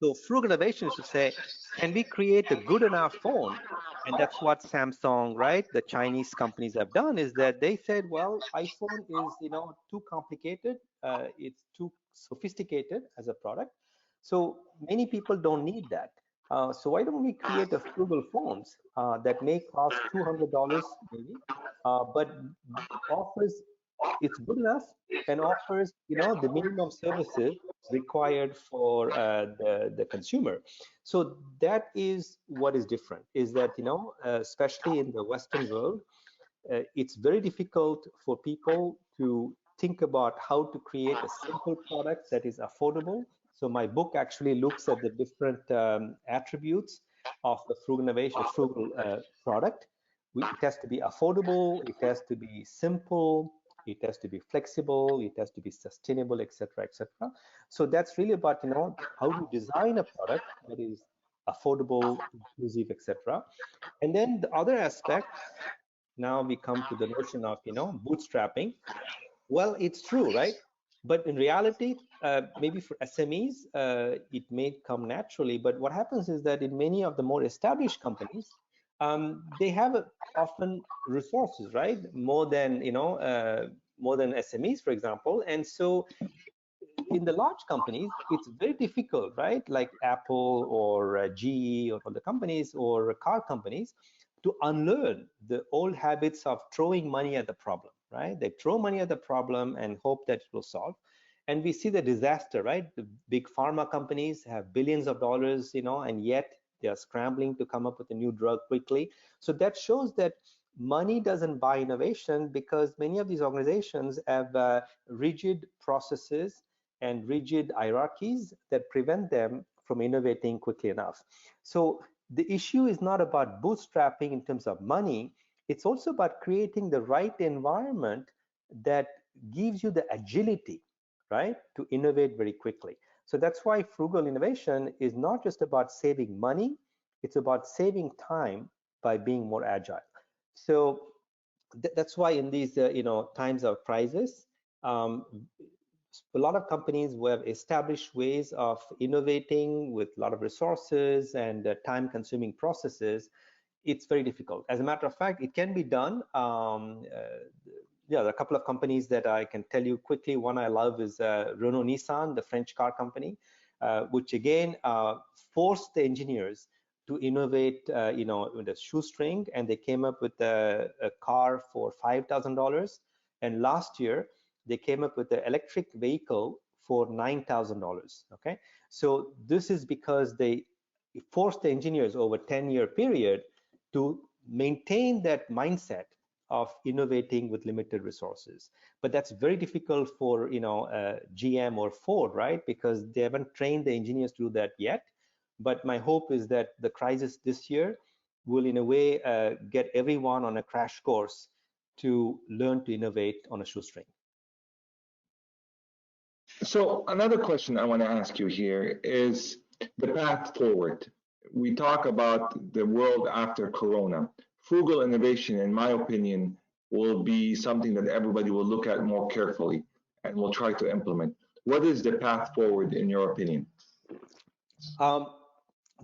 So frugal innovation is to say, can we create a good enough phone? And that's what Samsung, right, the Chinese companies have done, is that they said, well, iPhone is, too complicated. It's too sophisticated as a product. So many people don't need that. So why don't we create a frugal phones that may cost $200 maybe, but offers, it's good enough and offers, the minimum services required for the consumer. So that is what is different, is that, especially in the Western world, it's very difficult for people to think about how to create a simple product that is affordable. So my book actually looks at the different attributes of the frugal innovation, frugal product. It has to be affordable, it has to be simple, it has to be flexible, it has to be sustainable, etc., etc. So that's really about, how to design a product that is affordable, inclusive, etc. And then the other aspect, now we come to the notion of, bootstrapping. Well, it's true, right? But in reality, maybe for SMEs, it may come naturally. But what happens is that in many of the more established companies, they have often resources, right? More than, more than SMEs, for example. And so in the large companies, it's very difficult, right? Like Apple or GE or other companies or car companies, to unlearn the old habits of throwing money at the problem, right? They throw money at the problem and hope that it will solve. And we see the disaster, right? The big pharma companies have billions of dollars, and yet they are scrambling to come up with a new drug quickly. So that shows that money doesn't buy innovation, because many of these organizations have rigid processes and rigid hierarchies that prevent them from innovating quickly enough. So the issue is not about bootstrapping in terms of money, it's also about creating the right environment that gives you the agility, right, to innovate very quickly. So that's why frugal innovation is not just about saving money, it's about saving time by being more agile. So that's why in these times of crisis, a lot of companies who have established ways of innovating with a lot of resources and time-consuming processes, it's very difficult. As a matter of fact, it can be done. Yeah, there are a couple of companies that I can tell you quickly. One I love is Renault Nissan, the French car company, which again forced the engineers to innovate, with a shoestring, and they came up with a car for $5,000. And last year, they came up with the electric vehicle for $9,000. Okay, so this is because they forced the engineers over a 10-year period to maintain that mindset of innovating with limited resources. But that's very difficult for GM or Ford, right? Because they haven't trained the engineers to do that yet. But my hope is that the crisis this year will, in a way, get everyone on a crash course to learn to innovate on a shoestring.
So another question I want to ask you here is the path forward. We talk about the world after Corona. Frugal innovation, in my opinion, will be something that everybody will look at more carefully and will try to implement. What is the path forward, in your opinion?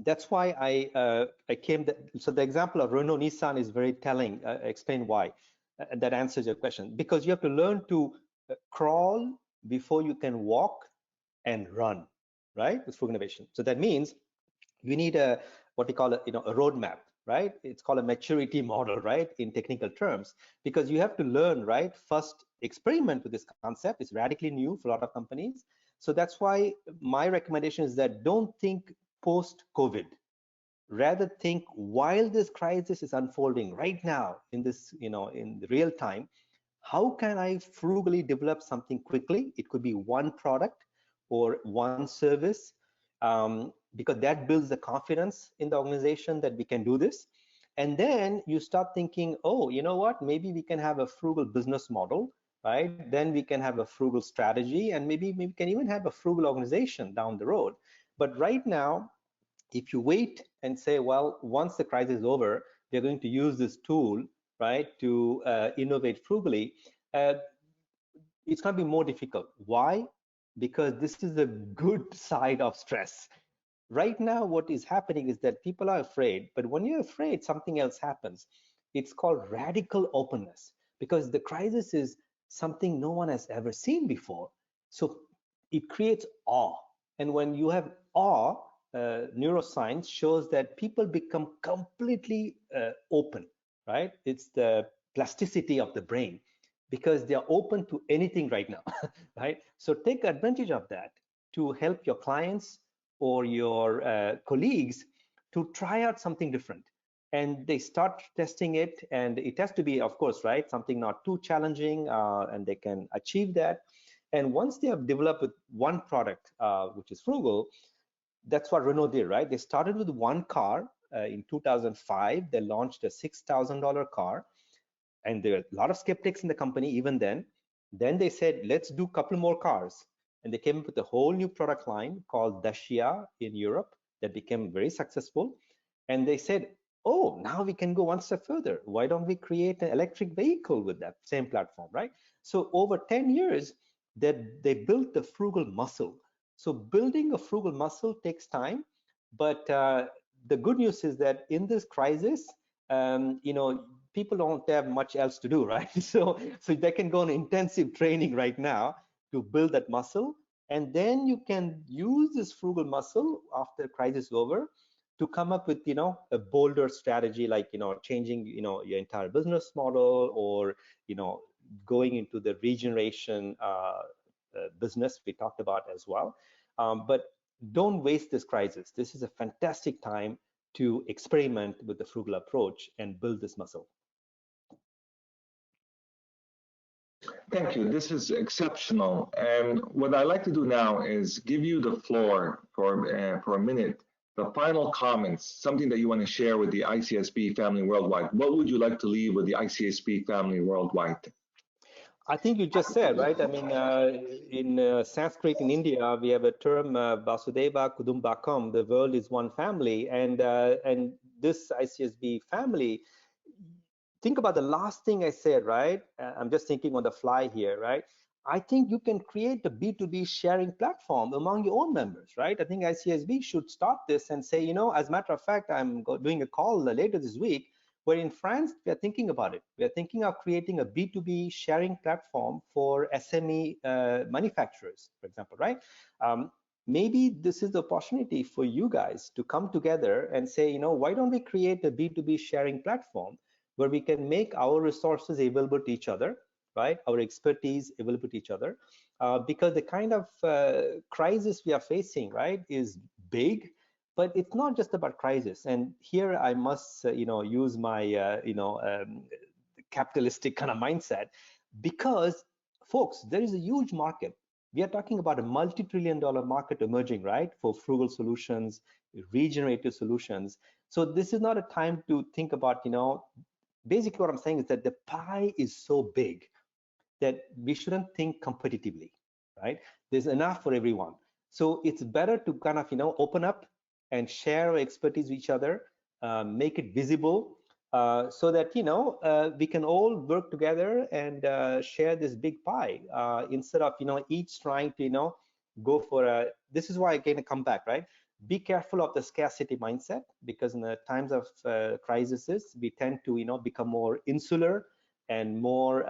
That's why I came. So the example of Renault Nissan is very telling. Explain why. That answers your question. Because you have to learn to crawl before you can walk and run, right? With frugal innovation. So that means you need a what we call a roadmap, right? It's called a maturity model, right, in technical terms, because you have to learn, right? First, experiment with this concept. It's radically new for a lot of companies. So that's why my recommendation is that don't think post-COVID. Rather think while this crisis is unfolding right now in this, in real time, how can I frugally develop something quickly? It could be one product or one service, because that builds the confidence in the organization that we can do this. And then you start thinking, oh, you know what? Maybe we can have a frugal business model, right? Then we can have a frugal strategy, and maybe we can even have a frugal organization down the road. But right now, if you wait and say, well, once the crisis is over, we're going to use this tool, right, to innovate frugally, uh, it's going to be more difficult. Why? Because this is the good side of stress. Right now, what is happening is that people are afraid, but when you're afraid, something else happens. It's called radical openness, because the crisis is something no one has ever seen before. So it creates awe. And when you have awe, neuroscience shows that people become completely open, right? It's the plasticity of the brain, because they are open to anything right now, right? So take advantage of that to help your clients or your colleagues to try out something different. And they start testing it, and it has to be, of course, right, something not too challenging, and they can achieve that. And once they have developed with one product, which is frugal, that's what Renault did, right? They started with one car in 2005. They launched a $6,000 car, and there were a lot of skeptics in the company even then. Then they said, let's do a couple more cars. And they came up with a whole new product line called Dacia in Europe that became very successful. And they said, oh, now we can go one step further. Why don't we create an electric vehicle with that same platform, right? So over 10 years, they built the frugal muscle. So building a frugal muscle takes time, but the good news is that in this crisis, people don't have much else to do, right? So they can go on intensive training right now to build that muscle, and then you can use this frugal muscle after the crisis is over to come up with a bolder strategy, like changing your entire business model, or going into the regeneration business we talked about as well. But don't waste this crisis. This is a fantastic time to experiment with the frugal approach and build this muscle.
Thank you. This is exceptional. And what I'd like to do now is give you the floor for a minute, the final comments, something that you want to share with the ICSB family worldwide. What would you like to leave with the ICSB family worldwide?
I think you just said, right? I mean, in Sanskrit in India, we have a term, Vasudeva Kudumbakam, the world is one family. And this ICSB family, think about the last thing I said, right? I'm just thinking on the fly here, right? I think you can create a B2B sharing platform among your own members, right? I think ICSB should start this and say, as a matter of fact, I'm doing a call later this week, where in France, we are thinking about it. We are thinking of creating a B2B sharing platform for SME manufacturers, for example, right? Maybe this is the opportunity for you guys to come together and say, why don't we create a B2B sharing platform where we can make our resources available to each other, right? Our expertise available to each other, because the kind of crisis we are facing, right, is big, but it's not just about crisis. And here I must, use my, capitalistic kind of mindset, because folks, there is a huge market. We are talking about a multi-trillion-dollar market emerging, right, for frugal solutions, regenerative solutions. So this is not a time to think about, basically what I'm saying is that the pie is so big that we shouldn't think competitively, right? There's enough for everyone. So it's better to kind of, open up and share our expertise with each other, make it visible, so that, we can all work together and share this big pie, instead of, each trying to, go for a, this is why I can come back, right? Be careful of the scarcity mindset, because in the times of crises, we tend to, become more insular and more,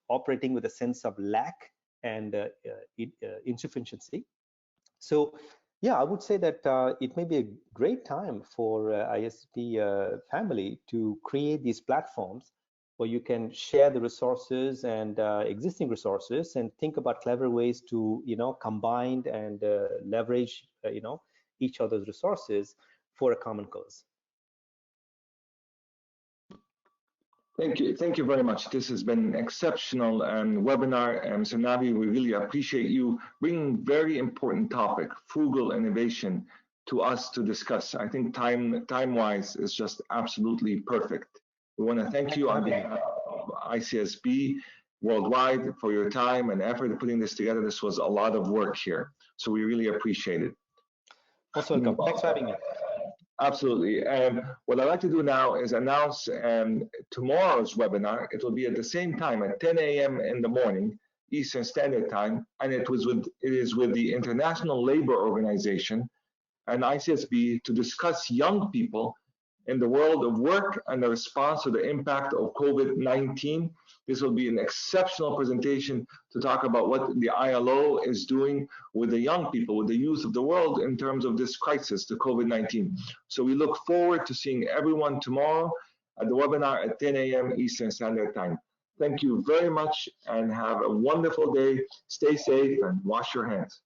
operating with a sense of lack and insufficiency. So yeah, I would say that it may be a great time for ISB family to create these platforms where you can share the resources and existing resources and think about clever ways to, combine and leverage, each other's resources for a common cause.
Thank you very much. This has been an exceptional webinar. Mr. Nabi, we really appreciate you bringing very important topic, frugal innovation, to us to discuss. I think time-wise is just absolutely perfect. We want to thank you on behalf of ICSB worldwide for your time and effort in putting this together. This was a lot of work here, so we really appreciate it.
Most welcome. Thanks for having me.
Absolutely. What I'd like to do now is announce tomorrow's webinar. It will be at the same time at 10 a.m. in the morning, Eastern Standard Time, and it is with the International Labour Organization and ICSB to discuss young people in the world of work and the response to the impact of COVID-19. This will be an exceptional presentation to talk about what the ILO is doing with the young people, with the youth of the world in terms of this crisis, the COVID-19. So we look forward to seeing everyone tomorrow at the webinar at 10 a.m. Eastern Standard Time. Thank you very much and have a wonderful day. Stay safe and wash your hands.